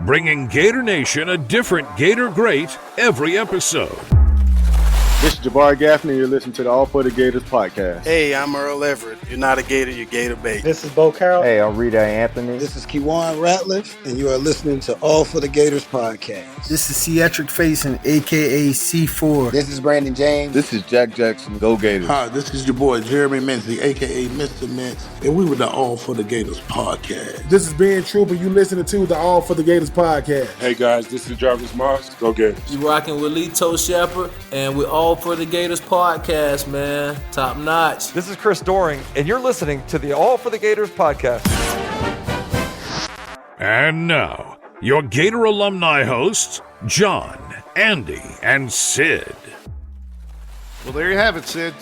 bringing Gator Nation a different Gator great every episode. This is Jabar Gaffney. You're listening to the All for the Gators podcast. Hey, I'm Earl Everett. You're not a Gator, you're Gator bait. This is Bo Carroll. Hey, I'm Rita Anthony. This is Kewan Ratliff, and you are listening to All for the Gators podcast. This is Cedric Faison, a.k.a. C4. This is Brandon James. This is Jack Jackson. Go Gators. Hi, this is your boy Jeremy Mincy, a.k.a. Mr. Mintz, and we were the All for the Gators podcast. This is Ben Trooper. You listening to the All for the Gators podcast. Hey, guys, this is Jarvis Moss. Go Gators. You rocking with Lito Shepherd, and we're All for the Gators podcast, man. Top notch. This is Chris Doring, and you're listening to the All for the Gators podcast. And now, your Gator alumni hosts, John, Andy, and Sid. Well, there you have it, Sid.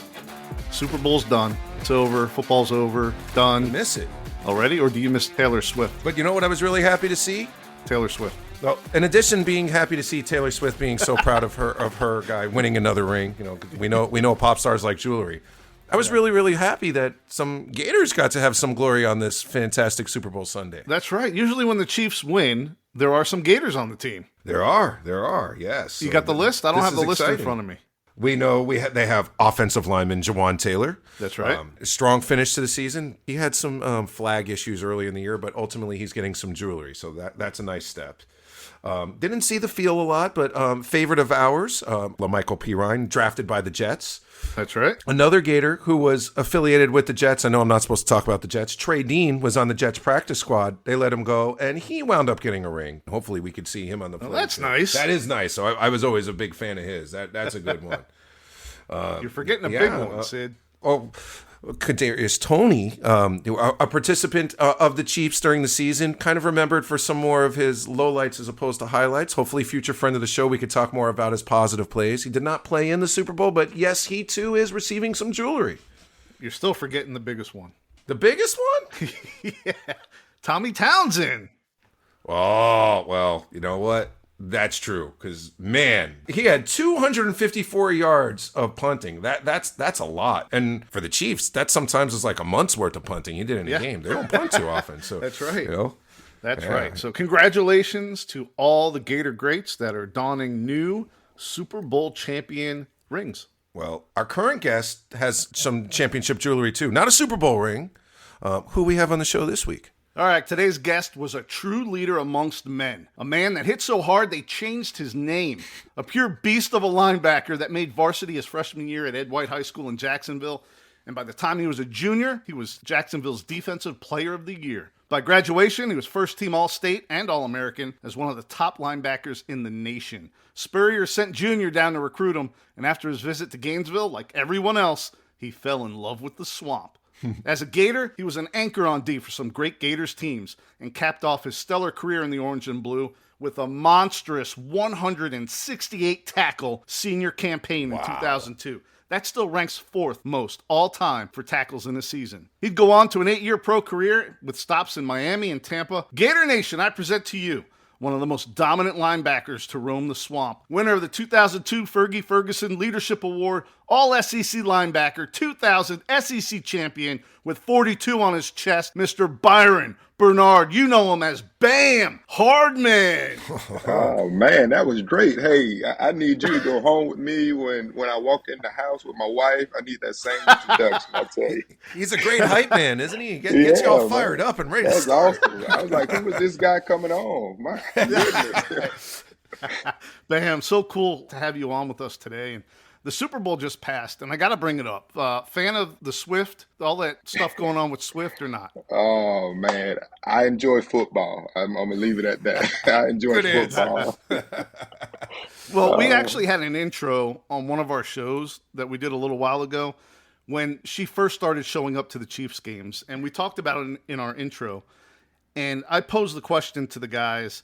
Super Bowl's done. It's over. Football's over. Done. You miss it. Already? Or do you miss Taylor Swift? But you know what I was really happy to see? Taylor Swift. Well, in addition, being happy to see Taylor Swift being so proud of her guy winning another ring, you know, we know pop stars like jewelry. I was really, really happy that some Gators got to have some glory on this fantastic Super Bowl Sunday. That's right. Usually when the Chiefs win, there are some Gators on the team. There are, yes. You got the list? I don't have the list in front of me. We know they have offensive lineman Jawan Taylor. That's right. Strong finish to the season. He had some flag issues early in the year, but ultimately he's getting some jewelry, so that's a nice step. Didn't see the field a lot, but favorite of ours, LaMichael Pirine, drafted by the Jets. That's right. Another Gator who was affiliated with the Jets. I know I'm not supposed to talk about the Jets. Trey Dean was on the Jets practice squad. They let him go, and he wound up getting a ring. Hopefully we could see him on the plane. That's nice. That is nice. So I was always a big fan of his. That's a good one. You're forgetting a big one, Sid. Kadarius Toney, a participant of the Chiefs during the season, kind of remembered for some more of his lowlights as opposed to highlights. Hopefully, future friend of the show, we could talk more about his positive plays. He did not play in the Super Bowl, but yes, he too is receiving some jewelry. You're still forgetting the biggest one. The biggest one? Yeah. Tommy Townsend. Oh, well, you know what? That's true, because, man, he had 254 yards of punting. That's a lot. And for the Chiefs, that sometimes is like a month's worth of punting he did in a game. They don't punt too often. So that's right. You know? That's right. So congratulations to all the Gator greats that are donning new Super Bowl champion rings. Well, our current guest has some championship jewelry, too. Not a Super Bowl ring. Who we have on the show this week? All right, today's guest was a true leader amongst men. A man that hit so hard they changed his name. A pure beast of a linebacker that made varsity his freshman year at Ed White High School in Jacksonville. And by the time he was a junior, he was Jacksonville's Defensive Player of the Year. By graduation, he was first-team All-State and All-American as one of the top linebackers in the nation. Spurrier sent Junior down to recruit him, and after his visit to Gainesville, like everyone else, he fell in love with the swamp. As a Gator, he was an anchor on D for some great Gators teams and capped off his stellar career in the orange and blue with a monstrous 168-tackle senior campaign in 2002. That still ranks fourth most all time for tackles in a season. He'd go on to an 8-year pro career with stops in Miami and Tampa. Gator Nation, I present to you one of the most dominant linebackers to roam the swamp. Winner of the 2002 Fergie Ferguson Leadership Award, All-SEC linebacker, 2000 SEC champion with 42 on his chest, Mr. Byron Bernard. You know him as BAM! Hardmon! Oh, man, that was great. Hey, I need you to go home with me when I walk in the house with my wife. I need that same introduction, I tell you. He's a great hype man, isn't he? Gets you all fired up and ready to start. Awesome. I was like, who was this guy coming on? My goodness. Bam, so cool to have you on with us today. And the Super Bowl just passed, and I got to bring it up. Fan of the Swift, all that stuff going on with Swift or not? Oh, man, I enjoy football. I'm going to leave it at that. I enjoy football. Well, we actually had an intro on one of our shows that we did a little while ago when she first started showing up to the Chiefs games, and we talked about it in our intro. And I posed the question to the guys,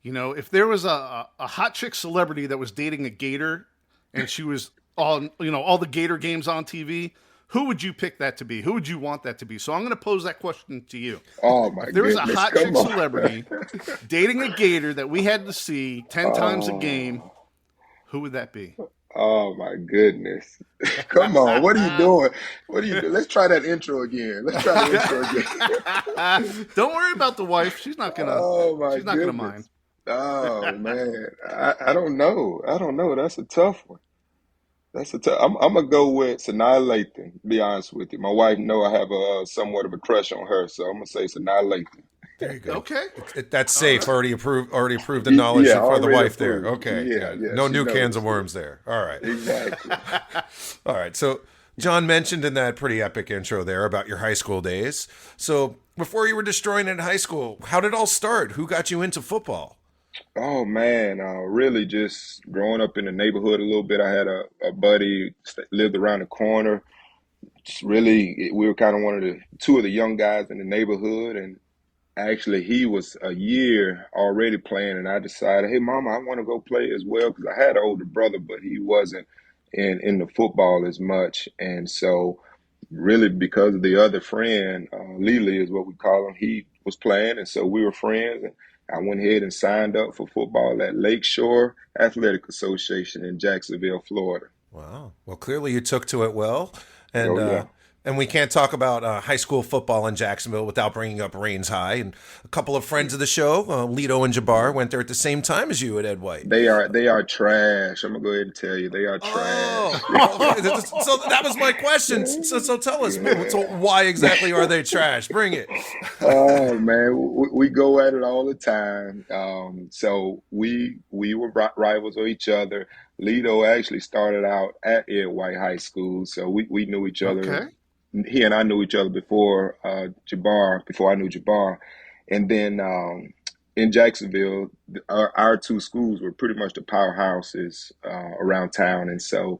you know, if there was a hot chick celebrity that was dating a Gator and she was on, you know, all the Gator games on TV, who would you pick that to be? Who would you want that to be? So I'm going to pose that question to you. Oh, my goodness. If there was a hot chick celebrity dating a Gator that we had to see 10 times a game, who would that be? Oh, my goodness. Come on. What are you doing? What are you doing? Let's try that intro again. Don't worry about the wife. She's not going to mind. Oh man, I don't know. I don't know. That's a tough one. That's a tough. I'm gonna go with Sanaa Lathan. To be honest with you, my wife know I have a somewhat of a crush on her, so I'm gonna say Sanaa Lathan. There you go. Okay. That's All safe. right. Already approved the knowledge Yeah, for the already wife there. approved. Okay. Yeah, yeah. No She new cans knows. of worms there. All right. Exactly. All right. So John mentioned in that pretty epic intro there about your high school days. So before you were destroying it in high school, how did it all start? Who got you into football? Oh man, really just growing up in the neighborhood a little bit. I had a buddy that lived around the corner. Just really, we were kind of one of the two of the young guys in the neighborhood, and actually he was a year already playing, and I decided, hey, mama, I want to go play as well because I had an older brother, but he wasn't in the football as much, and so really because of the other friend, Lily is what we call him, he was playing, and so we were friends, and I went ahead and signed up for football at Lakeshore Athletic Association in Jacksonville, Florida. Wow. Well, clearly you took to it well. And Oh yeah. and we can't talk about high school football in Jacksonville without bringing up Rains High. And a couple of friends of the show, Lito and Jabar, went there at the same time as you at Ed White. They are trash. I'm gonna go ahead and tell you, they are trash. Oh, so that was my question. So tell us, so why exactly are they trash? Bring it. Oh man, we go at it all the time. So we were rivals of each other. Lito actually started out at Ed White High School, so we knew each other. Okay. He and I knew each other before before I knew Jabar, and then in Jacksonville, our two schools were pretty much the powerhouses around town, and so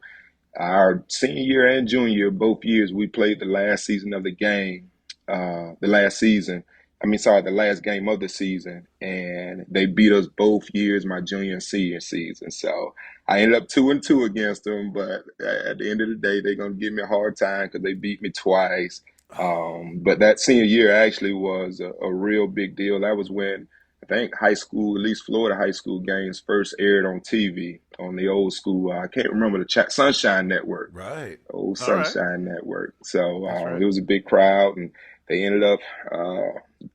our senior year and junior year, both years, we played the last season of the game, the last season. The last game of the season, and they beat us both years, my junior and senior season. So I ended up 2-2 against them, but at the end of the day, they're gonna give me a hard time because they beat me twice. But that senior year actually was a real big deal. That was when I think high school, at least Florida high school games, first aired on TV on the old school. I can't remember the Sunshine Network. Right. Old All right. Sunshine Network. So That's right. it was a big crowd, and they ended up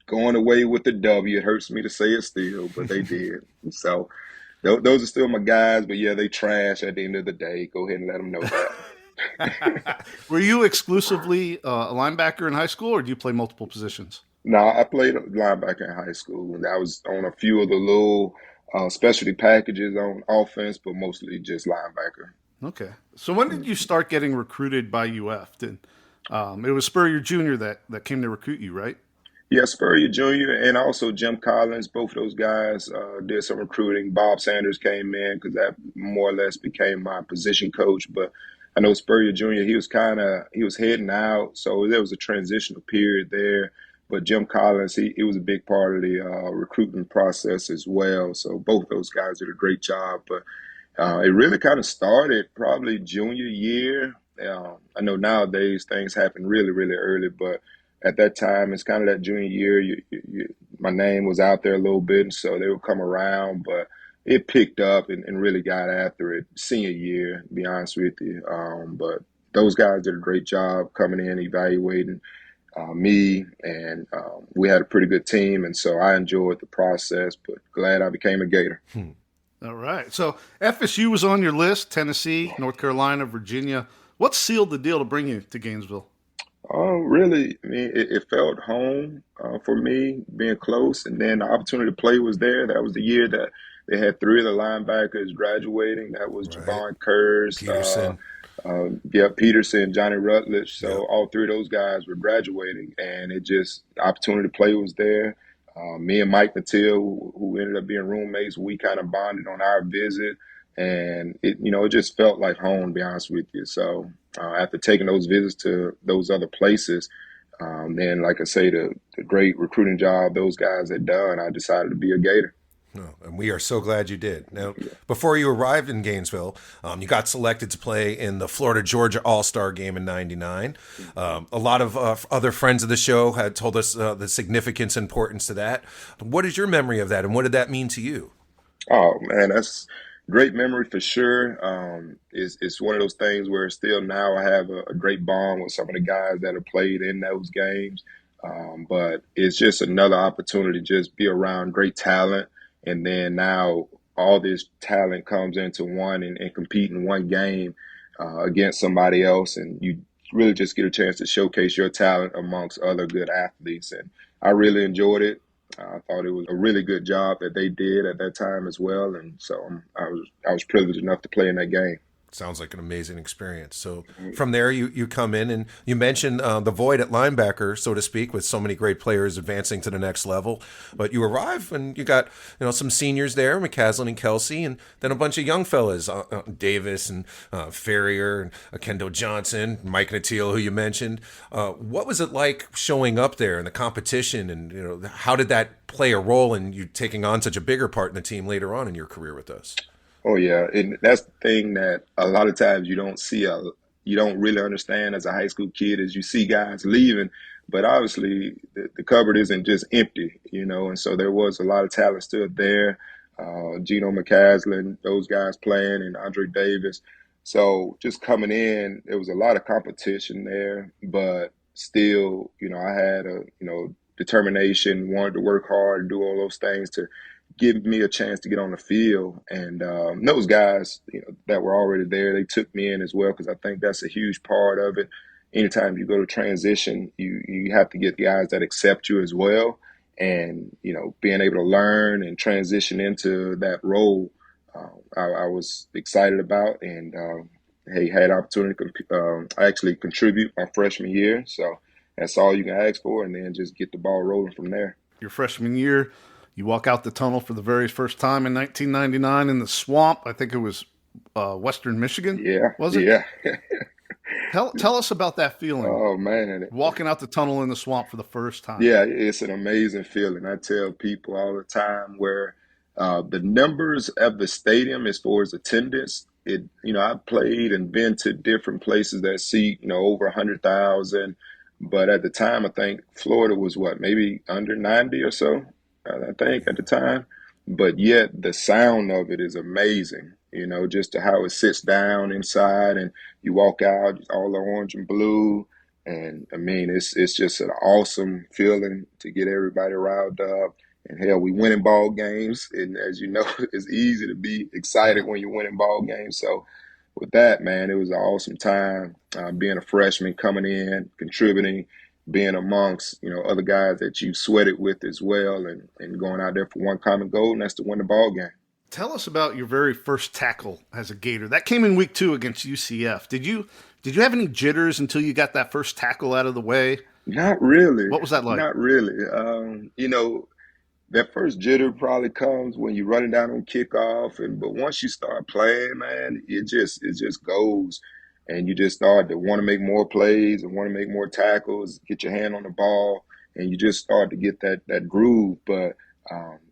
going away with the W. It hurts me to say it still, but they did. So those are still my guys, but yeah, they trash at the end of the day. Go ahead and let them know that. Were you exclusively a linebacker in high school, or do you play multiple positions? No, I played linebacker in high school, and I was on a few of the little specialty packages on offense, but mostly just linebacker. Okay. So when did you start getting recruited by UF? It was Spurrier Jr. that came to recruit you, right? Yeah, Spurrier Jr. and also Jim Collins, both of those guys did some recruiting. Bob Sanders came in because that more or less became my position coach. But I know Spurrier Jr., he was heading out, so there was a transitional period there. But Jim Collins, he was a big part of the recruiting process as well. So both those guys did a great job. But it really kind of started probably junior year. I know nowadays things happen really, really early, but at that time, it's kind of that junior year. My name was out there a little bit, and so they would come around. But it picked up and really got after it senior year, to be honest with you. But those guys did a great job coming in, evaluating me, and we had a pretty good team, and so I enjoyed the process, but glad I became a Gator. All right. So FSU was on your list, Tennessee, North Carolina, Virginia. What sealed the deal to bring you to Gainesville? Really, I mean, it felt home for me, being close, and then the opportunity to play was there. That was the year that they had three of the linebackers graduating. That was Right. Javon Kurz, Peterson. Peterson, Johnny Rutledge. So all three of those guys were graduating, and the opportunity to play was there. Me and Mike Mathill, who ended up being roommates, we kind of bonded on our visit, and it just felt like home, to be honest with you. So after taking those visits to those other places, then like I say, the great recruiting job those guys had done, I decided to be a Gator. Oh, and we are so glad you did. Now, before you arrived in Gainesville, you got selected to play in the Florida-Georgia All-Star game in '99. A lot of other friends of the show had told us the significance and importance to that. What is your memory of that, and what did that mean to you? Oh, man, that's great memory for sure. It's one of those things where still now I have a great bond with some of the guys that have played in those games. But it's just another opportunity to just be around great talent And then now all this talent comes into one and compete in one game against somebody else. And you really just get a chance to showcase your talent amongst other good athletes. And I really enjoyed it. I thought it was a really good job that they did at that time as well. And so I was privileged enough to play in that game. Sounds like an amazing experience. So from there, you come in and you mentioned the void at linebacker, so to speak, with so many great players advancing to the next level. But you arrive and you got some seniors there, McCaslin and Kelsey, and then a bunch of young fellas, Davis and Spurrier and Kendall Johnson, Mike Natile, who you mentioned. What was it like showing up there in the competition, and how did that play a role in you taking on such a bigger part in the team later on in your career with us? Oh yeah, and that's the thing that a lot of times you don't really understand as a high school kid, as you see guys leaving, but obviously the cupboard isn't just empty, and so there was a lot of talent still there. Gino McCaslin, those guys playing, and Andre Davis. So just coming in, there was a lot of competition there, but still, I had determination, wanted to work hard and do all those things to give me a chance to get on the field. And those guys, that were already there, they took me in as well, because I think that's a huge part of it. Anytime you go to transition, you have to get guys that accept you as well. And, being able to learn and transition into that role, I was excited about. And, had opportunity to actually contribute my freshman year. So that's all you can ask for, and then just get the ball rolling from there. Your freshman year, you walk out the tunnel for the very first time in 1999 in the swamp. I think it was Western Michigan. Yeah. Was it? Yeah. Tell us about that feeling. Oh, man. Walking out the tunnel in the swamp for the first time. Yeah, it's an amazing feeling. I tell people all the time where the numbers of the stadium as far as attendance, I've played and been to different places that seat, over 100,000. But at the time, I think Florida was maybe under 90 or so. I think at the time, but yet the sound of it is amazing, just to how it sits down inside and you walk out, all the orange and blue. And I mean, it's just an awesome feeling to get everybody riled up. And hell, we winning ball games. And as you know, it's easy to be excited when you're winning ball games. So with that, man, it was an awesome time being a freshman, coming in, contributing, being amongst, other guys that you sweated with as well, and going out there for one common goal, and that's to win the ball game. Tell us about your very first tackle as a Gator. That came in week 2 against UCF. Did you have any jitters until you got that first tackle out of the way? Not really. What was that like? Not really. That first jitter probably comes when you're running down on kickoff, but once you start playing, man, it just goes. And you just start to want to make more plays and want to make more tackles, get your hand on the ball, and you just start to get that groove. But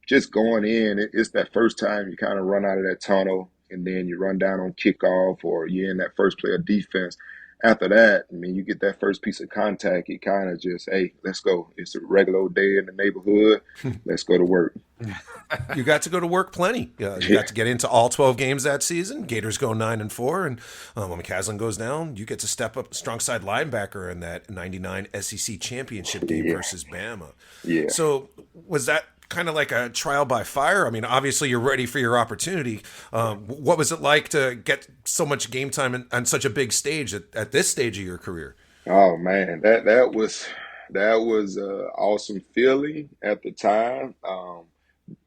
just going in, it's that first time you kind of run out of that tunnel, and then you run down on kickoff, or you're in that first play of defense. After that, I mean, you get that first piece of contact, it kind of just, hey, let's go. It's a regular old day in the neighborhood. Let's go to work. You got to go to work plenty. You got to get into all 12 games that season. Gators go 9-4, and when McCaslin goes down, you get to step up strong side linebacker in that 99 SEC championship game versus Bama. Yeah. So was that kind of like a trial by fire? I mean, obviously you're ready for your opportunity. What was it like to get so much game time on such a big stage at this stage of your career? Oh man, that was an awesome feeling at the time.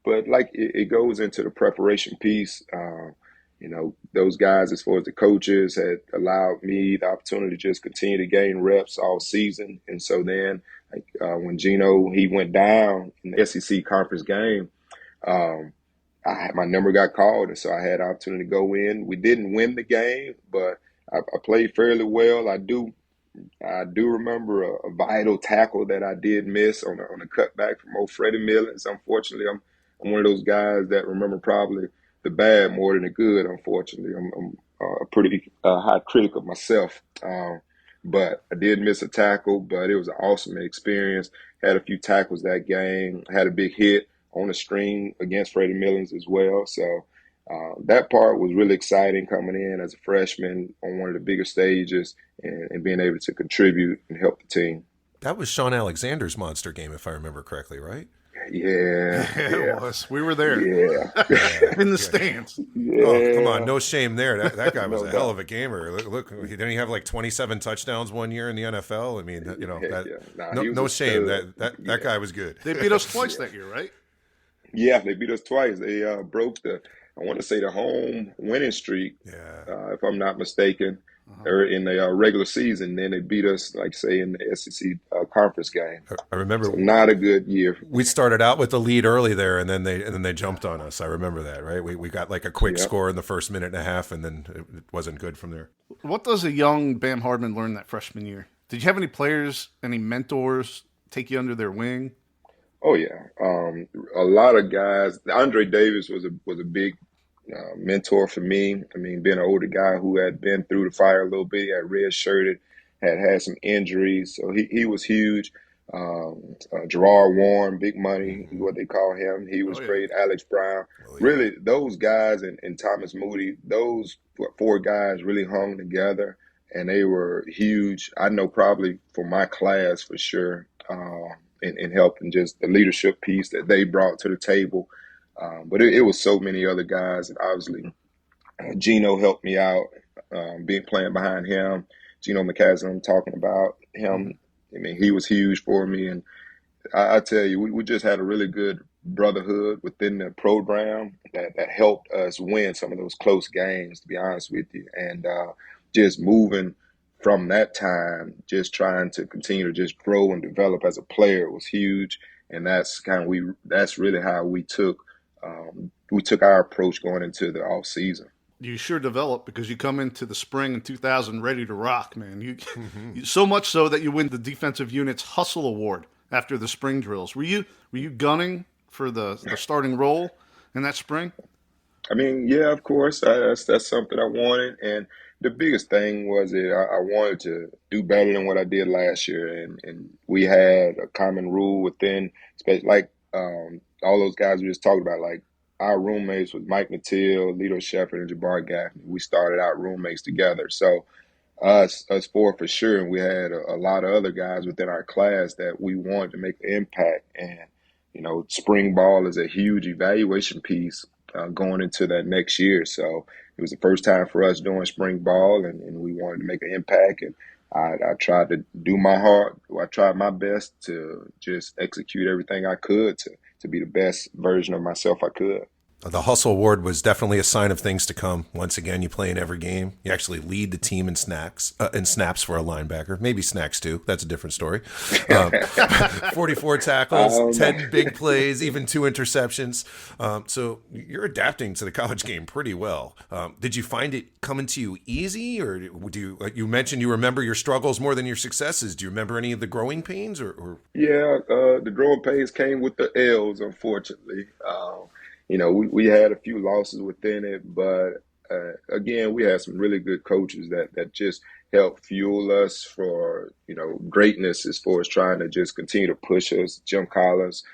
But like it goes into the preparation piece. Those guys, as far as the coaches, had allowed me the opportunity to just continue to gain reps all season. And so then, when Gino, he went down in the SEC conference game, my number got called, and so I had the opportunity to go in. We didn't win the game, but I played fairly well. I do remember a vital tackle that I did miss on a cutback from old Freddie Millens. Unfortunately, I'm one of those guys that remember probably the bad more than the good. Unfortunately, I'm a pretty high critic of myself. But I did miss a tackle, but it was an awesome experience. Had a few tackles that game. Had a big hit on the string against Freddie Millens as well. So that part was really exciting, coming in as a freshman on one of the bigger stages and being able to contribute and help the team. That was Sean Alexander's monster game, if I remember correctly, right? Yeah, It was. We were there. Yeah. In the stands. Yeah. Oh, come on. No shame there. That guy was No a hell doubt. of a gamer. Look, didn't he have like 27 touchdowns one year in the NFL? I mean, He was no a shame. stud. That guy was good. They beat us twice that year, right? Yeah, they beat us twice. They broke I want to say the home winning streak, if I'm not mistaken, or in the regular season. Then they beat us, like say, in the SEC conference game. I remember. So not a good year. We started out with the lead early there, and then they jumped on us. I remember that, right? We got like a quick score in the first minute and a half, and then it wasn't good from there. What does a young Bam Hardmon learn that freshman year? Did you have any players, any mentors take you under their wing? Oh yeah, a lot of guys. Andre Davis was a big mentor for me. I mean, being an older guy who had been through the fire a little bit, he had red-shirted, had some injuries, so he was huge. Gerard Warren, big money, what they call him. He was great. Alex Brown, really, those guys, and Thomas Moody, those four guys really hung together, and they were huge. I know probably for my class for sure. In helping just the leadership piece that they brought to the table. But it was so many other guys. And obviously, Gino helped me out, playing behind him. Gino McCaslin, I'm talking about him. I mean, he was huge for me. And I tell you, we just had a really good brotherhood within the program that helped us win some of those close games, to be honest with you. And just moving from that time, just trying to continue to just grow and develop as a player was huge, and that's really how we took our approach going into the off season. You sure developed because you come into the spring in 2000 ready to rock, man. You so much so that you win the defensive unit's Hustle Award after the spring drills. Were you gunning for the starting role in that spring? I mean, yeah, of course, that's something I wanted, and the biggest thing was that I wanted to do better than what I did last year, and we had a common rule within, like all those guys we just talked about, like our roommates was Mike Mattil, Lito Shepherd, and Jabar Gaffney. We started out roommates together, so us four for sure, and we had a lot of other guys within our class that we wanted to make an impact, and spring ball is a huge evaluation piece going into that next year, so it was the first time for us doing spring ball, and we wanted to make an impact. And I tried to do I tried my best to just execute everything I could to be the best version of myself I could. The Hustle Award was definitely a sign of things to come. Once again, you play in every game. You actually lead the team in snaps for a linebacker. Maybe snacks too. That's a different story. 44 tackles, 10 big plays, even 2 interceptions. So you're adapting to the college game pretty well. Did you find it coming to you easy, or you mentioned you remember your struggles more than your successes? Do you remember any of the growing pains? Or? Yeah, the growing pains came with the L's, unfortunately. We had a few losses within it, but again, we had some really good coaches that just helped fuel us for, greatness as far as trying to just continue to push us. Jim Collins,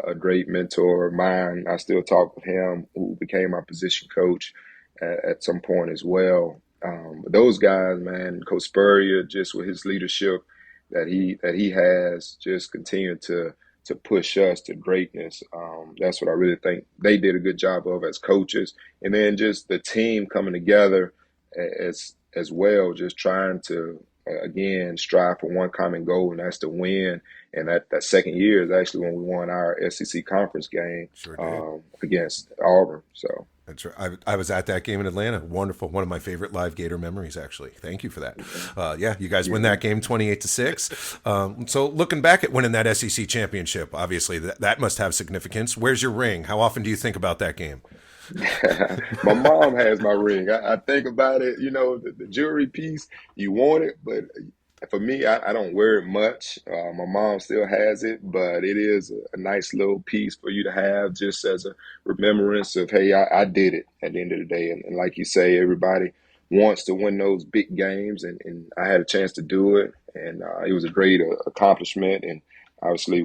a great mentor of mine. I still talk with him, who became my position coach at some point as well. But those guys, man, Coach Spurrier, just with his leadership that he has, just continued to push us to greatness. That's what I really think they did a good job of as coaches. And then just the team coming together as well, just trying to, again, strive for one common goal, and that's to win. And that second year is actually when we won our SEC conference game against Auburn. So that's right. I was at that game in Atlanta. Wonderful. One of my favorite live Gator memories, actually. Thank you for that. You guys win that game 28-6. So looking back at winning that SEC championship, obviously that must have significance. Where's your ring? How often do you think about that game? My mom has my ring. I think about it, the jewelry piece, you want it, but for me, I don't wear it much. My mom still has it, but it is a nice little piece for you to have just as a remembrance of, hey, I did it at the end of the day. And like you say, everybody wants to win those big games, and I had a chance to do it, and it was a great accomplishment. And obviously,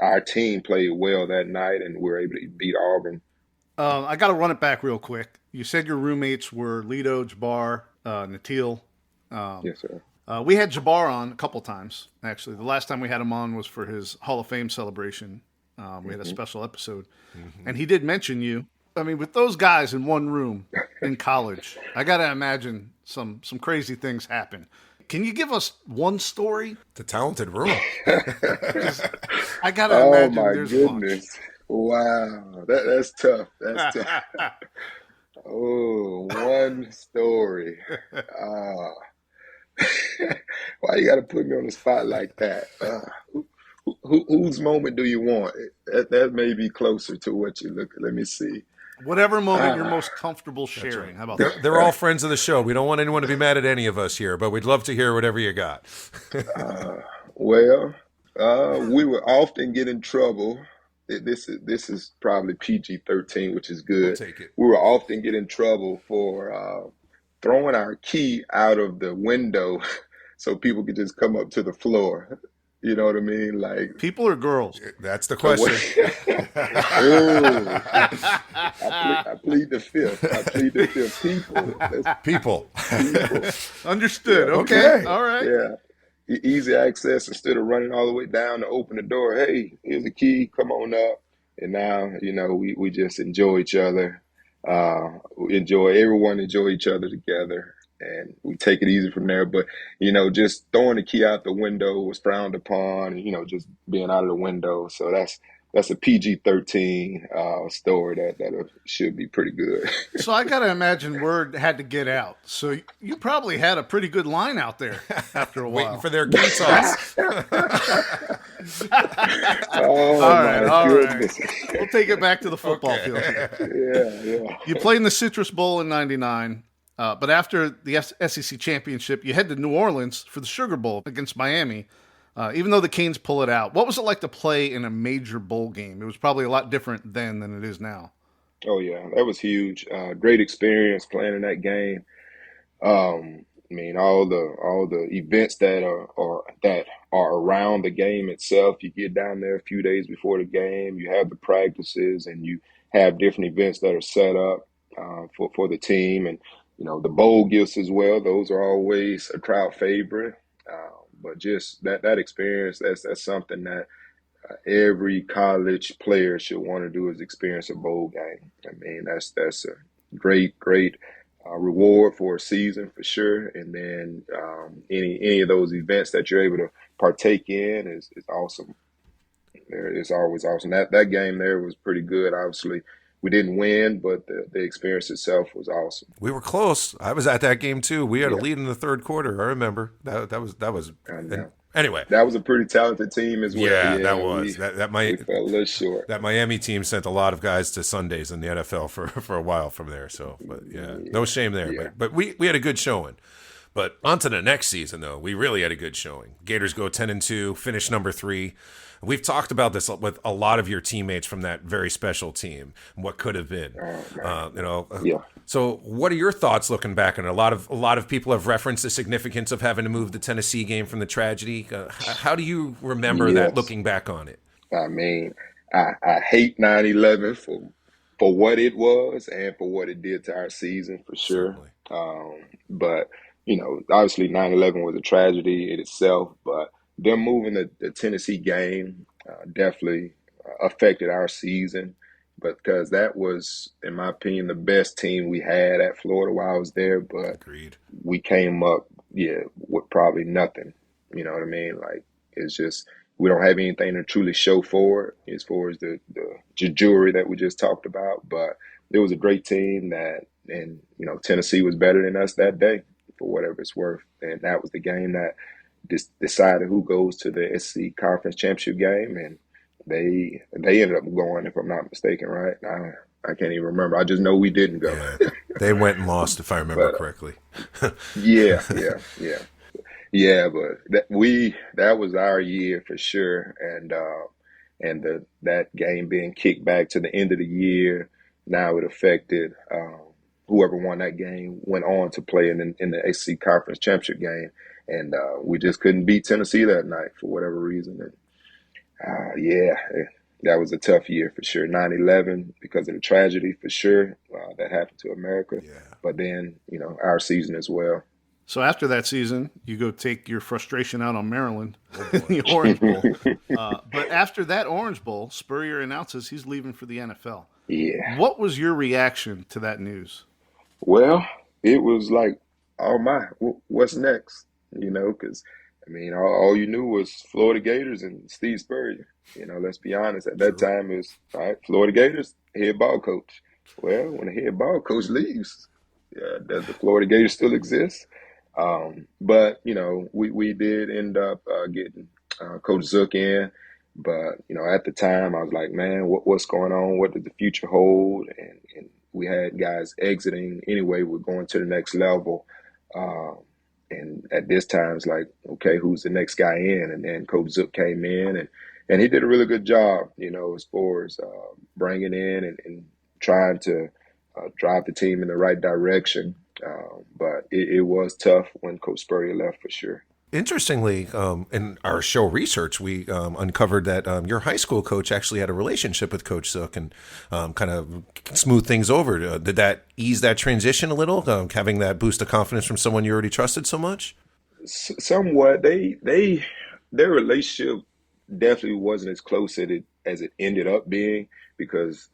our team played well that night, and we were able to beat Auburn. I got to run it back real quick. You said your roommates were Lito, Jabar, Natil. Yes, sir. We had Jabar on a couple times, actually. The last time we had him on was for his Hall of Fame celebration. We had a special episode, and he did mention you. I mean, with those guys in one room in college, I got to imagine some crazy things happen. Can you give us one story? The talented room. I got to imagine my there's goodness. Wow. That's tough. That's tough. Oh, one story. Why you got to put me on the spot like that? Whose moment do you want? That may be closer to what you look at. Let me see. Whatever moment you're most comfortable sharing. How about that? They're all friends of the show. We don't want anyone to be mad at any of us here, but we'd love to hear whatever you got. We would often get in trouble. This is probably PG-13, which is good. We'll take it. We would often get in trouble for throwing our key out of the window so people could just come up to the floor. You know what I mean? Like, people or girls? That's the question. I plead the fifth. People. Understood. Okay. All right. Yeah. Easy access instead of running all the way down to open the door. Hey, here's the key. Come on up. And now, we just enjoy each other. Everyone enjoy each other together. And we take it easy from there. But, just throwing the key out the window was frowned upon, just being out of the window. So that's a PG-13 story that should be pretty good. So I got to imagine word had to get out. So you probably had a pretty good line out there after a while. Waiting for their key toss. All right. We'll take it back to the football field. Yeah. You played in the Citrus Bowl in 99. But after the SEC championship, you head to New Orleans for the Sugar Bowl against Miami, even though the Canes pull it out. What was it like to play in a major bowl game? It was probably a lot different then than it is now. Oh, yeah. That was huge. Great experience playing in that game. All the events that are around the game itself. You get down there a few days before the game. You have the practices, and you have different events that are set up for the team. And the bowl gifts as well. Those are always a crowd favorite. But just that experience, that's something that every college player should want to do, is experience a bowl game. I mean, that's a great reward for a season for sure. And then any of those events that you're able to partake in is awesome. It's always awesome. That game there was pretty good. Obviously, we didn't win, but the experience itself was awesome. We were close. I was at that game too. We had a lead in the third quarter. I remember that was. Anyway, that was a pretty talented team as well. Yeah, that was. We fell a little short. That Miami team sent a lot of guys to Sundays in the NFL for a while from there. So, but no shame there. Yeah. But we had a good showing. But on to the next season, though. We really had a good showing. Gators go 10-2, finish number 3. We've talked about this with a lot of your teammates from that very special team, what could have been. So what are your thoughts looking back? And a lot of people have referenced the significance of having to move the Tennessee game from the tragedy. How do you remember that, looking back on it? I mean, I hate 9/11 for what it was and for what it did to our season, for sure. But obviously 9/11 was a tragedy in itself, but them moving the Tennessee game definitely affected our season, because that was, in my opinion, the best team we had at Florida while I was there. But Agreed. We came up, with probably nothing. You know what I mean? Like, it's just, we don't have anything to truly show for it as far as the jury that we just talked about. But it was a great team and Tennessee was better than us that day, for whatever it's worth. And that was the game that decided who goes to the SEC Conference Championship game, and they ended up going, if I'm not mistaken, right? I can't even remember. I just know we didn't go. Yeah, they went and lost, if I remember correctly. Yeah. But that was our year for sure, and that game being kicked back to the end of the year, now it affected whoever won that game went on to play in the SEC Conference Championship game. And we just couldn't beat Tennessee that night for whatever reason. And that was a tough year for sure. 9/11, because of the tragedy, for sure, that happened to America. Yeah. But then, our season as well. So after that season, you go take your frustration out on Maryland in the Orange Bowl. But after that Orange Bowl, Spurrier announces he's leaving for the NFL. Yeah. What was your reaction to that news? Well, it was like, oh my, what's next? Because I mean, all you knew was Florida Gators and Steve Spurrier. Let's be honest. At that time, it was all right. Florida Gators head ball coach. Well, when the head ball coach leaves, does the Florida Gators still exist? But we did end up getting Coach Zook in. But at the time, I was like, man, what's going on? What does the future hold? And we had guys exiting anyway. We're going to the next level. And at this time, it's like, okay, who's the next guy in? And then Coach Zook came in, and he did a really good job, as far as bringing in and trying to drive the team in the right direction. But it was tough when Coach Spurrier left for sure. Interestingly, in our show research, we uncovered that your high school coach actually had a relationship with Coach Zook and kind of smoothed things over. Did that ease that transition a little, having that boost of confidence from someone you already trusted so much? Somewhat. Their relationship definitely wasn't as close as it ended up being because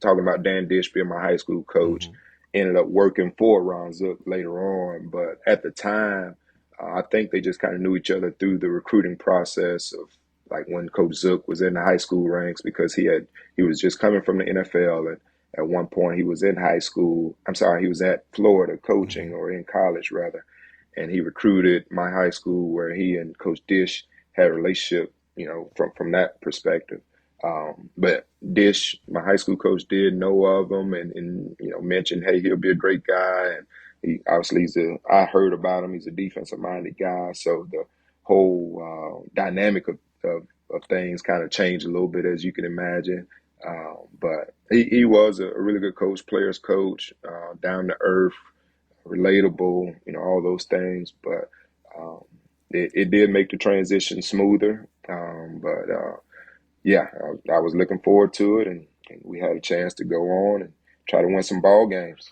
talking about Dan Dish being my high school coach, ended up working for Ron Zook later on. But at the time, I think they just kind of knew each other through the recruiting process of like when Coach Zook was in the high school ranks because he was just coming from the NFL, and at one point he was in high school. He was at Florida coaching or in college rather, and he recruited my high school where he and Coach Dish had a relationship, from that perspective. But Dish, my high school coach, did know of him and mentioned, hey, he'll be a great guy. And he obviously I heard about him. He's a defensive minded guy. So the whole dynamic of things kind of changed a little bit, as you can imagine. But he was a really good coach, players coach, down to earth, relatable, all those things. But it did make the transition smoother. Yeah, I was looking forward to it, and we had a chance to go on and try to win some ball games.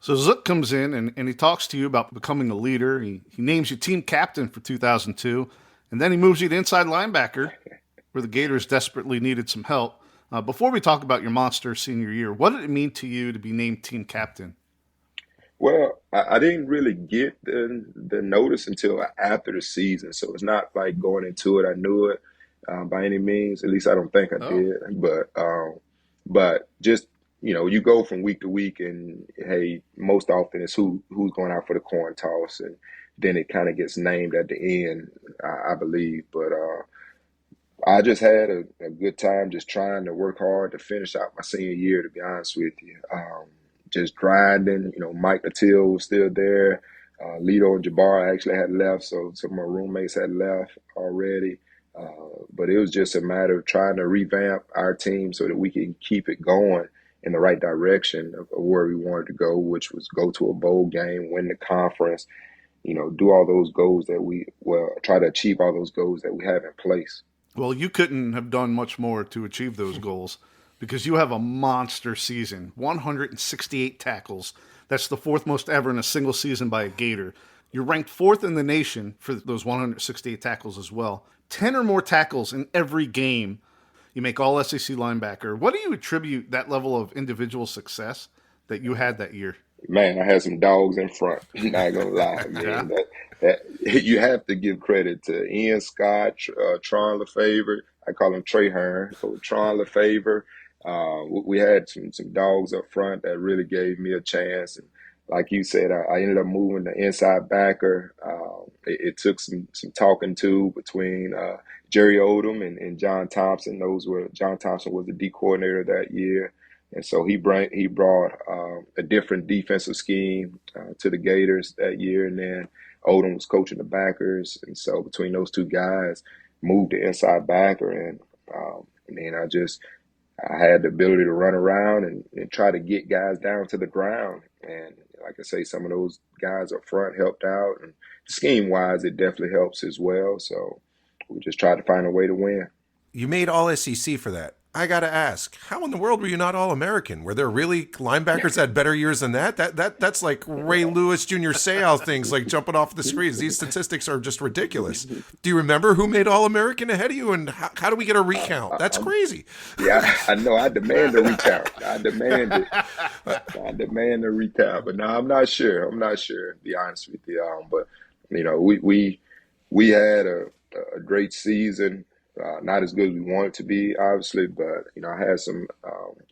So Zook comes in and he talks to you about becoming a leader. He names you team captain for 2002, and then he moves you to inside linebacker, where the Gators desperately needed some help. Before we talk about your monster senior year, what did it mean to you to be named team captain? Well, I didn't really get the notice until after the season, so it's not like going into it I knew it by any means. At least I don't think I did. But just you go from week to week, and hey, most often it's who's going out for the coin toss, and then it kind of gets named at the end, I believe. But I just had a good time, just trying to work hard to finish out my senior year. To be honest with you, just grinding. Mike Nattil was still there. Lito and Jabar actually had left, so some of my roommates had left already. But it was just a matter of trying to revamp our team so that we can keep it going in the right direction of where we wanted to go, which was go to a bowl game, win the conference, do all those goals try to achieve all those goals that we have in place. Well, you couldn't have done much more to achieve those goals because you have a monster season, 168 tackles. That's the fourth most ever in a single season by a Gator. You're ranked fourth in the nation for those 168 tackles as well. 10 or more tackles in every game. You make all SEC linebacker. What do you attribute that level of individual success that you had that year? Man, I had some dogs in front. Not gonna lie, man. That you have to give credit to Ian Scott, Tron Lefevre. I call him Trey Hearn. So Tron Lefevre. We had some dogs up front that really gave me a chance. And like you said, I ended up moving to inside backer. It took some talking to between Jerry Odom and John Thompson. John Thompson was the D coordinator that year. And so he brought a different defensive scheme to the Gators that year. And then Odom was coaching the backers. And so between those two guys, moved to inside backer. And I had the ability to run around and try to get guys down to the ground. And like I say, some of those guys up front helped out. And scheme-wise, it definitely helps as well. So we just tried to find a way to win. You made all SEC for that. I got to ask, how in the world were you not All-American? Were there really linebackers that had better years than that? That's like Ray Lewis Jr. Seau things, like jumping off the screens. These statistics are just ridiculous. Do you remember who made All-American ahead of you, and how do we get a recount? That's crazy. Yeah, I know. I demand a recount. I demand it. I demand a recount. But no, I'm not sure. To be honest with you. But we had a great season. Not as good as we want it to be, obviously, but I had some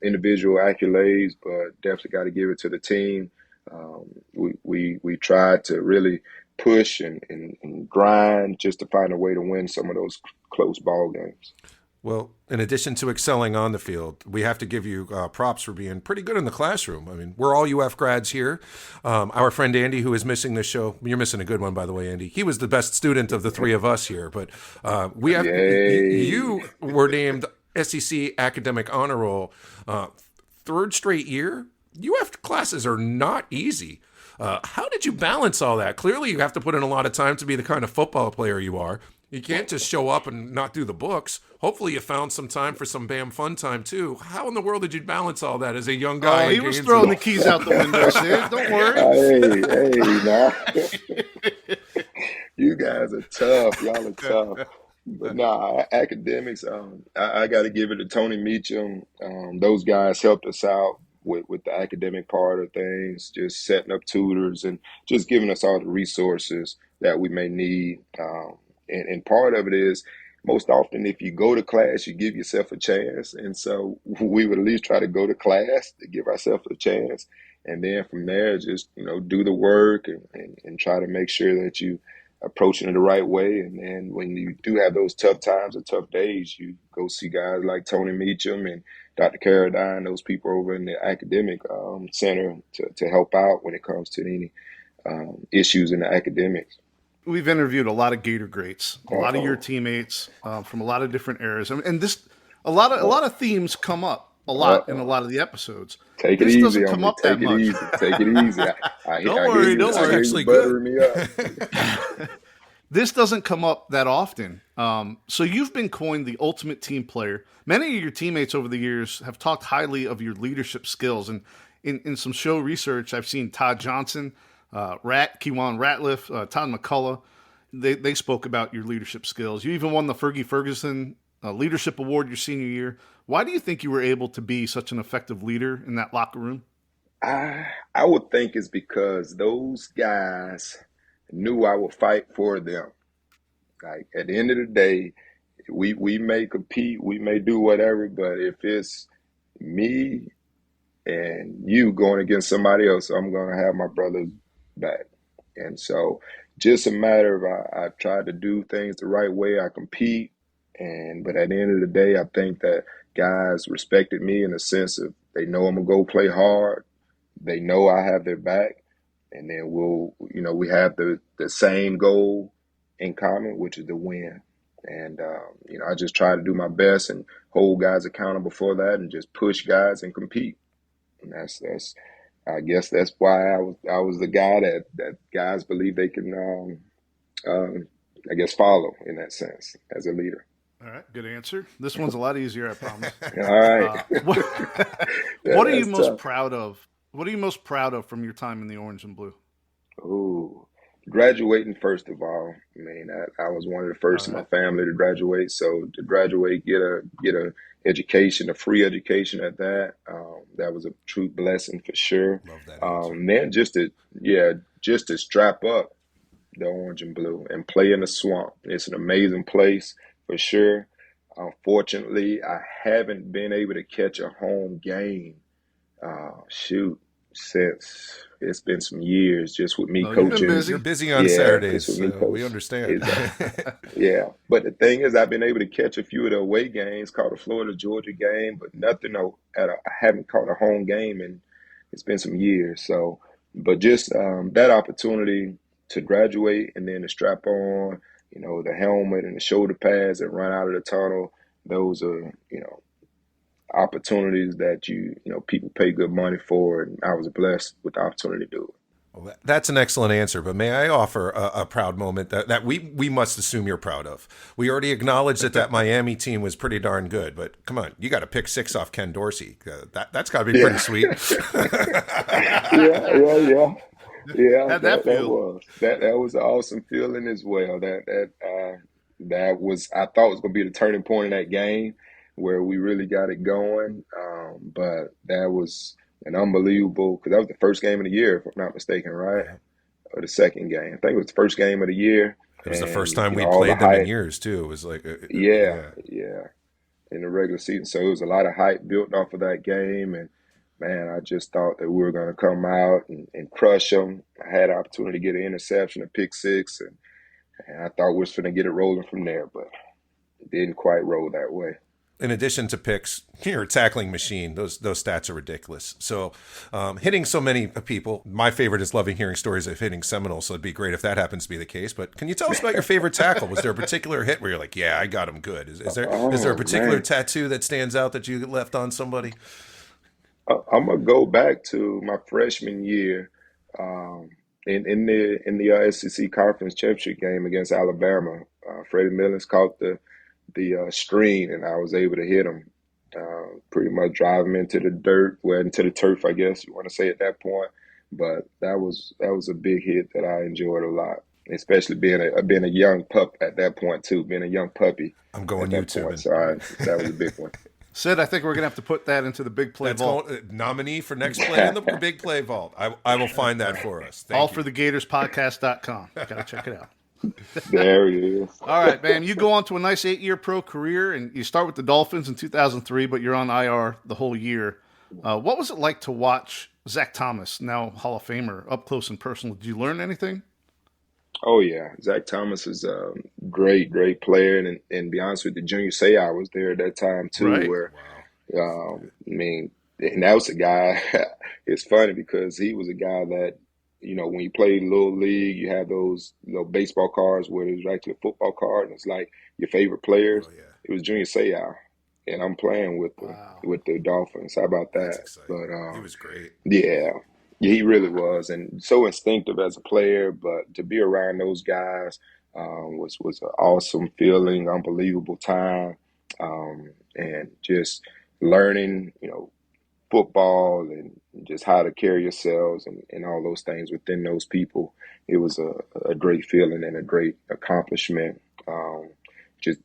individual accolades, but definitely got to give it to the team. We tried to really push and grind just to find a way to win some of those close ball games. Well, in addition to excelling on the field, we have to give you props for being pretty good in the classroom. I mean, we're all UF grads here. Our friend Andy, who is missing this show, you're missing a good one, by the way, Andy. He was the best student of the three of us here. But we have you were named SEC Academic Honor Roll third straight year. UF classes are not easy. How did you balance all that? Clearly, you have to put in a lot of time to be the kind of football player you are. You can't just show up and not do the books. Hopefully you found some time for some BAM fun time, too. How in the world did you balance all that as a young guy? Oh, he was throwing the keys out the window, Sid. Don't worry. Hey, you guys are tough. Y'all are tough. But academics, I got to give it to Tony Meacham. Those guys helped us out with the academic part of things, just setting up tutors and just giving us all the resources that we may need. And part of it is most often if you go to class, you give yourself a chance. And so we would at least try to go to class to give ourselves a chance. And then from there, just, do the work and try to make sure that you approaching it the right way. And then when you do have those tough times or tough days, you go see guys like Tony Meacham and Dr. Carradine, those people over in the academic center to help out when it comes to any issues in the academics. We've interviewed a lot of Gator greats, a lot of your teammates from a lot of different eras, and a lot of themes come up a lot in a lot of the episodes. Take it easy. Doesn't come up that much. Take it easy. Don't worry. Actually buttering me up. This doesn't come up that often. So you've been coined the ultimate team player. Many of your teammates over the years have talked highly of your leadership skills, and in some show research, I've seen Todd Johnson, Kewan Ratliff, Todd McCullough. They spoke about your leadership skills. You even won the Fergie Ferguson Leadership Award your senior year. Why do you think you were able to be such an effective leader in that locker room? I would think it's because those guys knew I would fight for them. Like at the end of the day, we may compete, we may do whatever, but if it's me and you going against somebody else, I'm going to have my brother's back. And so just a matter of I try to do things the right way. I compete, but at the end of the day, I think that guys respected me in the sense of they know I'm gonna go play hard. They know I have their back, and then we have the same goal in common, which is to win. And I just try to do my best and hold guys accountable for that, and just push guys and compete. And that's I guess that's why I was the guy that guys believe they can, I guess, follow in that sense as a leader. All right, good answer. This one's a lot easier, I promise. All right. What are you most proud of? What are you most proud of from your time in the orange and blue? Oh, graduating, first of all. I mean, I was one of the first in my family to graduate. So to graduate, get a education, a free education at that. That was a true blessing for sure. Love that. Then just to strap up the orange and blue and play in the swamp. It's an amazing place for sure. Unfortunately, I haven't been able to catch a home game. Since it's been some years just with me coaching. You're busy on Saturdays, so we understand. Yeah, but the thing is, I've been able to catch a few of the away games, caught a Florida-Georgia game, but nothing. I haven't caught a home game, and it's been some years. So, but just that opportunity to graduate and then to strap on, the helmet and the shoulder pads and run out of the tunnel. Those are, opportunities that people pay good money for, and I was blessed with the opportunity to do it. Well, that's an excellent answer, but may I offer a proud moment that we must assume you're proud of? We already acknowledged that Miami team was pretty darn good, but come on, you got to pick 6 off Ken Dorsey. That's got to be pretty sweet. Yeah. How'd that feel? That was an awesome feeling as well. That was, I thought was going to be the turning point in that game where we really got it going. But that was an unbelievable, because that was the first game of the year, if I'm not mistaken, right? Or the second game. I think it was the first game of the year. It was the first time we played them in years, too. It was like, yeah, in the regular season. So it was a lot of hype built off of that game. And man, I just thought that we were going to come out and crush them. I had an opportunity to get an interception, a pick six, and I thought we was going to get it rolling from there, but it didn't quite roll that way. In addition to picks, you're a tackling machine. Those stats are ridiculous. So hitting so many people, my favorite is loving hearing stories of hitting Seminoles, so it'd be great if that happens to be the case. But can you tell us about your favorite tackle? Was there a particular hit where you're like, yeah, I got him good? Is there a particular tattoo that stands out that you left on somebody? I'm going to go back to my freshman year in the SEC Conference Championship game against Alabama. Freddie Millens caught the screen, and I was able to hit him, pretty much drive him into the dirt, into the turf, I guess you want to say at that point. But that was a big hit that I enjoyed a lot, especially being a young pup at that point too, being a young puppy. I'm going YouTube. So that was a big one. Sid, I think we're going to have to put that into the Big Play Vault. Nominee for next play in the Big Play Vault. I will find that for us. AllForTheGatorsPodcast.com. Got to check it out. There he is. All right, man. You go on to a nice 8-year pro career, and you start with the Dolphins in 2003, but you're on IR the whole year. What was it like to watch Zach Thomas, now Hall of Famer, up close and personal? Did you learn anything? Oh, yeah. Zach Thomas is a great player. And to be honest with you, Junior Seau was there at that time, too, right. Where, and that was a guy, it's funny because he was a guy that, when you played Little League, you have those baseball cards where there's actually a football card, and it's like your favorite players. Oh, yeah. It was Junior Seau, and I'm playing with the Dolphins. How about that? But he was great. Yeah, he really was, and so instinctive as a player. But to be around those guys was an awesome feeling, unbelievable time, and just learning, football and just how to carry yourselves and all those things within those people. It was a great feeling and a great accomplishment. Just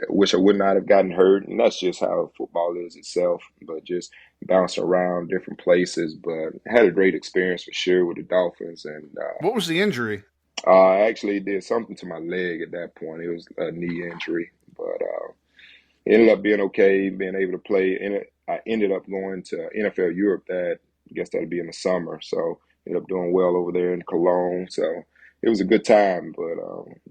wish I would not have gotten hurt, and that's just how football is itself, but just bounce around different places. But had a great experience for sure with the Dolphins. And what was the injury? I actually did something to my leg at that point. It was a knee injury, but it ended up being okay, being able to play. I ended up going to NFL Europe I guess that'd be in the summer. So ended up doing well over there in Cologne. So it was a good time, but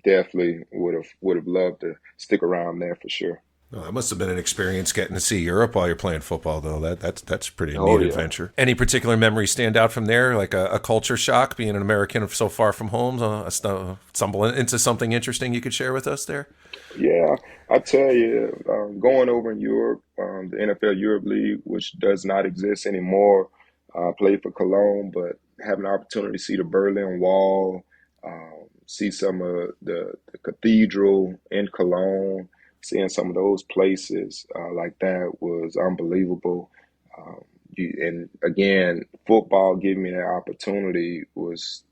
definitely would have loved to stick around there for sure. Oh, that must have been an experience getting to see Europe while you're playing football, though. That's a pretty neat adventure. Any particular memories stand out from there, like a culture shock, being an American so far from home, stumble into something interesting you could share with us there? Yeah, I tell you, going over in Europe, the NFL Europe League, which does not exist anymore, played for Cologne, but having the opportunity to see the Berlin Wall, see some of the cathedral in Cologne, seeing some of those places like that was unbelievable. And again, football giving me that opportunity is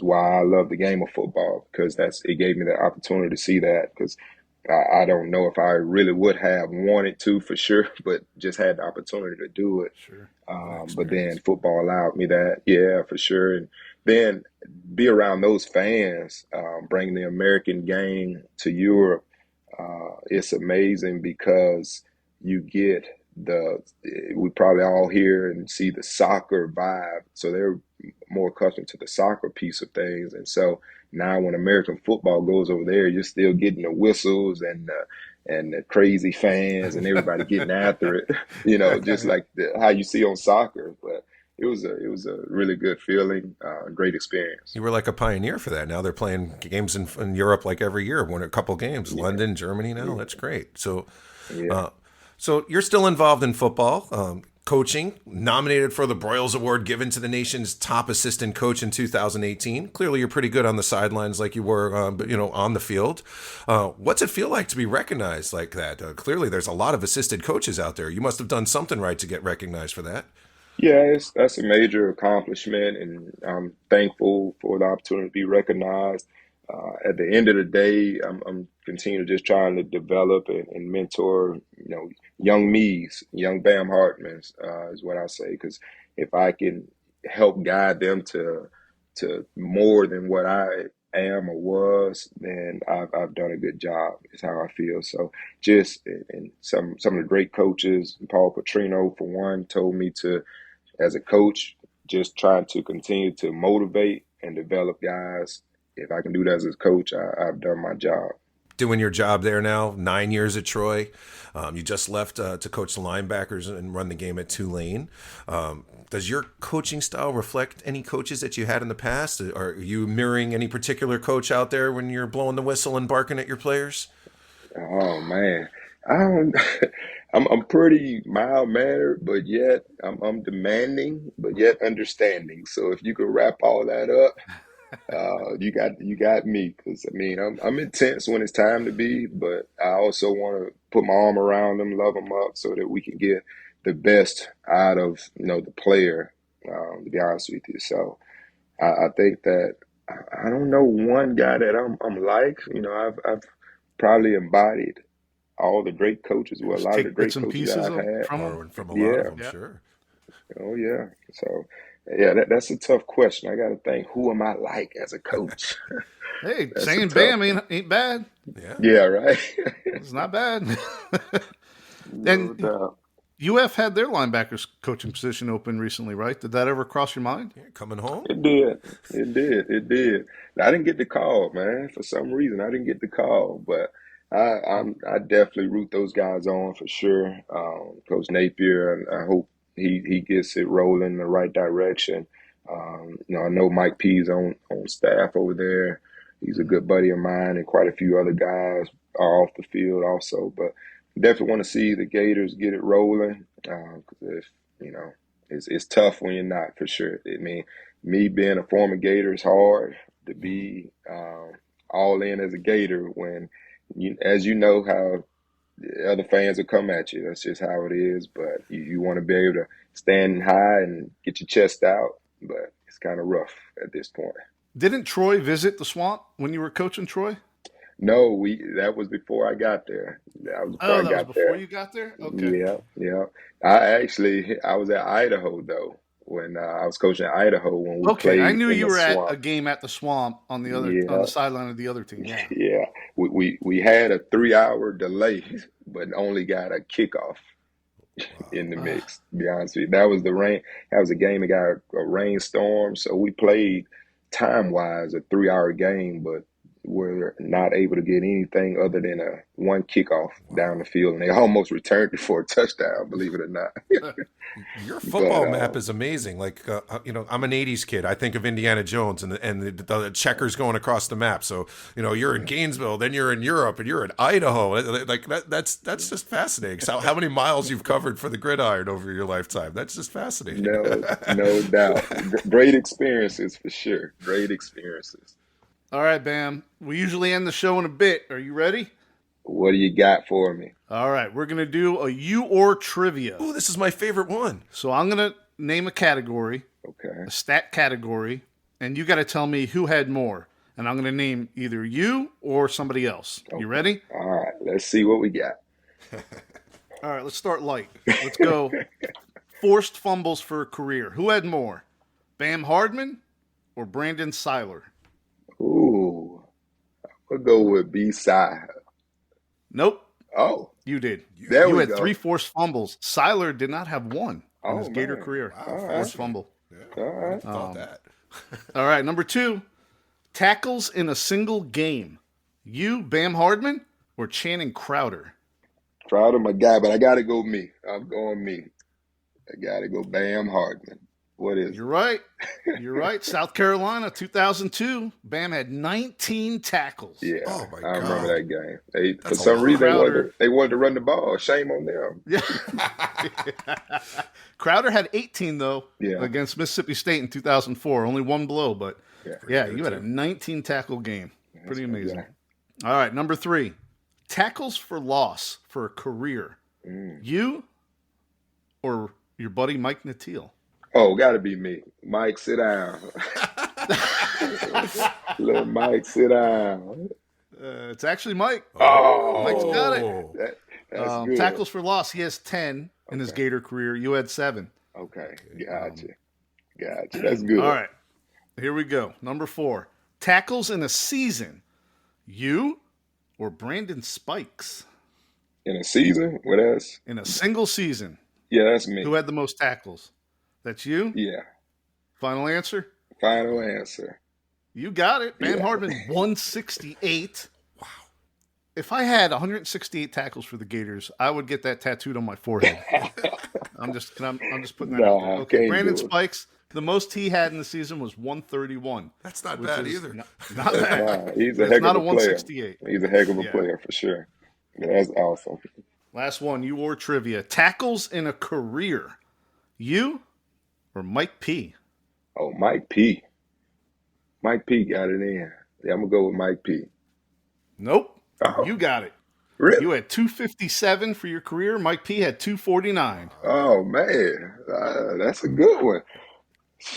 why I love the game of football, because it gave me the opportunity to see that, because I don't know if I really would have wanted to for sure, but just had the opportunity to do it. Sure. But then football allowed me that, yeah, for sure. And then be around those fans, bringing the American game to Europe. It's amazing because you get we probably all hear and see the soccer vibe. So they're more accustomed to the soccer piece of things. And so now when American football goes over there, you're still getting the whistles and the crazy fans and everybody getting after it, just like how you see on soccer. But it was a really good feeling, great experience. You were like a pioneer for that. Now they're playing games in Europe like every year, won a couple games. Yeah. London, Germany now. Yeah. That's great. So, so you're still involved in football. coaching, nominated for the Broyles Award given to the nation's top assistant coach in 2018. Clearly, you're pretty good on the sidelines like you were, on the field. What's it feel like to be recognized like that? Clearly, there's a lot of assistant coaches out there. You must have done something right to get recognized for that. Yeah, that's a major accomplishment, and I'm thankful for the opportunity to be recognized. At the end of the day, I'm continuing to just trying to develop and mentor, young me's, young Bam Hartmans, is what I say. Because if I can help guide them to more than what I am or was, then I've done a good job. Is how I feel. So just and some of the great coaches, Paul Petrino for one, told me to, as a coach, just trying to continue to motivate and develop guys. If I can do that as a coach, I've done my job. Doing your job there now, 9 years at Troy. You just left to coach the linebackers and run the game at Tulane. Does your coaching style reflect any coaches that you had in the past? Are you mirroring any particular coach out there when you're blowing the whistle and barking at your players? Oh man, I don't. I'm pretty mild mannered, but yet I'm demanding, but yet understanding. So if you could wrap all that up, you got me. Because I'm intense when it's time to be, but I also want to put my arm around them, love them up, so that we can get the best out of the player. To be honest with you, so I think that I don't know one guy that I'm like. I've probably embodied all the great coaches, a lot of the great coaches that I've had. From a lot of them, sure. Oh, yeah. So, yeah, that's a tough question. I got to think, who am I like as a coach? Hey, saying Bam ain't bad. Yeah, right? It's not bad. No doubt. UF had their linebackers coaching position open recently, right? Did that ever cross your mind? Yeah, coming home? It did. I didn't get the call, man. For some reason, I didn't get the call, but I definitely root those guys on for sure. Coach Napier, and I hope he gets it rolling in the right direction. I know Mike P's on staff over there. He's a good buddy of mine, and quite a few other guys are off the field also. But definitely want to see the Gators get it rolling, because it's tough when you're not, for sure. Me being a former Gator, is hard to be all in as a Gator when, as you know, how the other fans will come at you. That's just how it is. But you want to be able to stand high and get your chest out. But it's kind of rough at this point. Didn't Troy visit the Swamp when you were coaching Troy? No, that was before I got there. That was before you got there? Okay. Yeah. I was at Idaho, though, when I was coaching at Idaho when we played. I knew in you the were Swamp. at a game at the Swamp on the sideline of the other team. Yeah. Yeah. We had a 3-hour delay, but only got a kickoff in the mix, to be honest with you. That was the rain. That was a game that got a rainstorm, so we played time-wise a 3-hour game, but we're not able to get anything other than one kickoff down the field, and they almost returned it for a touchdown, believe it or not. Your football map is amazing. Like, I'm an 80s kid. I think of Indiana Jones and the checkers going across the map. So, you're in Gainesville, then you're in Europe, and you're in Idaho. Like, that's just fascinating. So how many miles you've covered for the gridiron over your lifetime. That's just fascinating. No doubt. Great experiences, for sure. Great experiences. All right, Bam. We usually end the show in a bit. Are you ready? What do you got for me? All right. We're going to do a you or trivia. Oh, this is my favorite one. So I'm going to name a category, a stat category, and you got to tell me who had more. And I'm going to name either you or somebody else. Okay. You ready? All right. Let's see what we got. All right. Let's start light. Let's go. Forced fumbles for a career. Who had more? Bam Hardmon or Brandon Seiler? Ooh, I'll go with B-side. Nope. Oh. You did. You had 3 forced fumbles. Seiler did not have one in his Gator career. Wow, forced fumble. Yeah. All right. Thought that. All right, number 2. Tackles in a single game. You, Bam Hardmon, or Channing Crowder? Crowder, my guy, but I got to go me. I'm going me. I got to go Bam Hardmon. What is You're right. You're right. South Carolina, 2002. Bam had 19 tackles. Yeah, Oh, my I remember God. that game. For That's some a lot. reason, they wanted to run the ball. Shame on them. Yeah. Crowder had 18, though, against Mississippi State in 2004. Only one blow, but yeah, you had a 19 tackle game. Pretty amazing. All right, number 3. Tackles for loss for a career. You or your buddy Mike Natile? Oh, got to be me. Mike, sit down. Little Mike, sit down. It's actually Mike. Oh, Mike's got it. That's good. Tackles for loss, he has 10 in his Gator career. You had 7. Okay, gotcha. That's good. All right, here we go. Number 4. Tackles in a season. You or Brandon Spikes? In a season? What else? In a single season. Yeah, that's me. Who had the most tackles? That's you? Yeah. Final answer? Final answer. You got it. Bam Hardmon, 168. Wow. If I had 168 tackles for the Gators, I would get that tattooed on my forehead. I'm just putting that out there. Okay, Brandon Spikes, the most he had in the season was 131. That's not bad either. Not bad. He's a heck of a player. 168. He's a heck of a player for sure. Yeah, that's awesome. Last one, you or trivia. Tackles in a career. You or Mike P? Oh, Mike P. Mike P got it in. Yeah, I'm going to go with Mike P. Nope. Oh. You got it. Really? You had 257 for your career. Mike P had 249. Oh, man. That's a good one.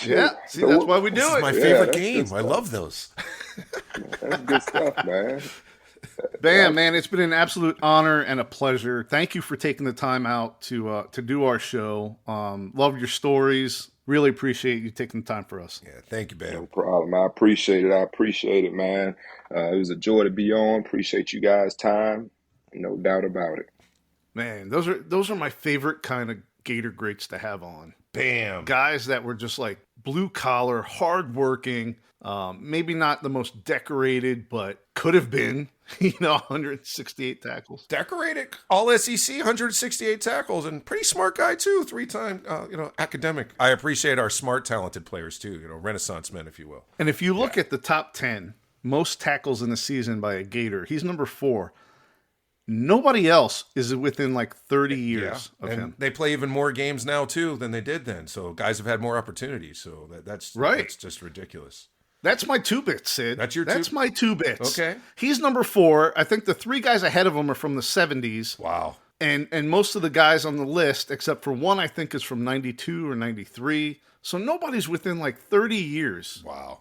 Yeah. See, that's why we do it. This is my favorite game. I love those. That's good stuff, man. Bam, man, it's been an absolute honor and a pleasure. Thank you for taking the time out to do our show. Love your stories. Really appreciate you taking the time for us. Yeah, thank you, Bam. No problem. I appreciate it, man. It was a joy to be on. Appreciate you guys' time. No doubt about it. Man, those are my favorite kind of Gator greats to have on. Bam. Guys that were just like blue collar, hardworking, maybe not the most decorated, but could have been, 168 tackles. Decorated, all SEC, 168 tackles, and pretty smart guy too, 3-time, academic. I appreciate our smart, talented players too, Renaissance men, if you will. And if you look at the top 10 most tackles in the season by a Gator, he's number 4. Nobody else is within like 30 years of him. They play even more games now too than they did then. So guys have had more opportunities. So that's right. That's just ridiculous. That's my 2 bits, Sid. That's my 2 bits. Okay. He's number 4. I think the 3 guys ahead of him are from the 70s. Wow. And most of the guys on the list, except for one, I think is from 92 or 93. So nobody's within like 30 years. Wow.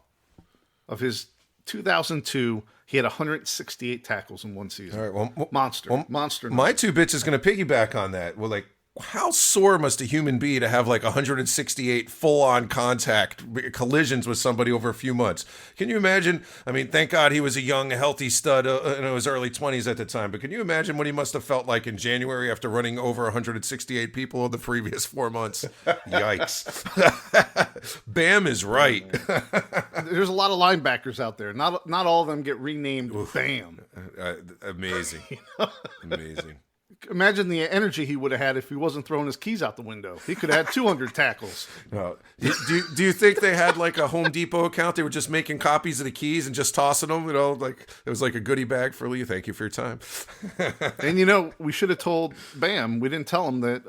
Of his 2002. He had 168 tackles in one season. All right, well, monster. My 2 bits is going to piggyback on that. Well, like, how sore must a human be to have like 168 full-on contact collisions with somebody over a few months? Can you imagine? I mean, thank God he was a young, healthy stud in his early 20s at the time. But can you imagine what he must have felt like in January after running over 168 people in the previous 4 months? Yikes. Bam is right. There's a lot of linebackers out there. Not all of them get renamed Bam. Amazing. Amazing. Imagine the energy he would have had if he wasn't throwing his keys out the window. He could have had 200 tackles. No. Do you think they had like a Home Depot account? They were just making copies of the keys and just tossing them, like it was like a goodie bag for Lee. Thank you for your time. And we should have told Bam. We didn't tell him that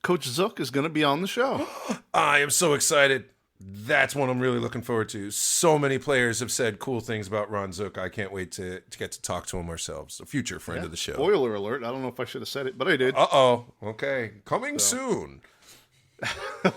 Coach Zook is going to be on the show. I am so excited. That's what I'm really looking forward to. So many players have said cool things about Ron Zook. I can't wait to get to talk to him ourselves. A future friend of the show. Spoiler alert. I don't know if I should have said it, but I did. Uh-oh. Okay. Coming soon.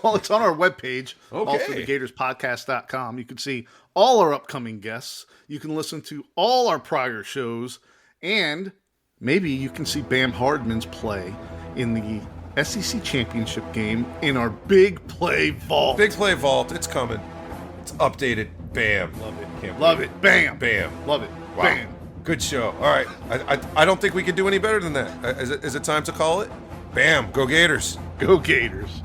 Well, it's on our webpage, allforthegatorspodcast.com. You can see all our upcoming guests. You can listen to all our prior shows, and maybe you can see Bam Hardmon's play in the SEC championship game in our Big Play Vault. Big Play Vault. It's coming. It's updated. Bam. Love it. Can't Love believe it. Bam. Bam. Love it. Wow. Bam. Good show. All right. I don't think we could do any better than that. Is it time to call it? Bam. Go Gators. Go Gators.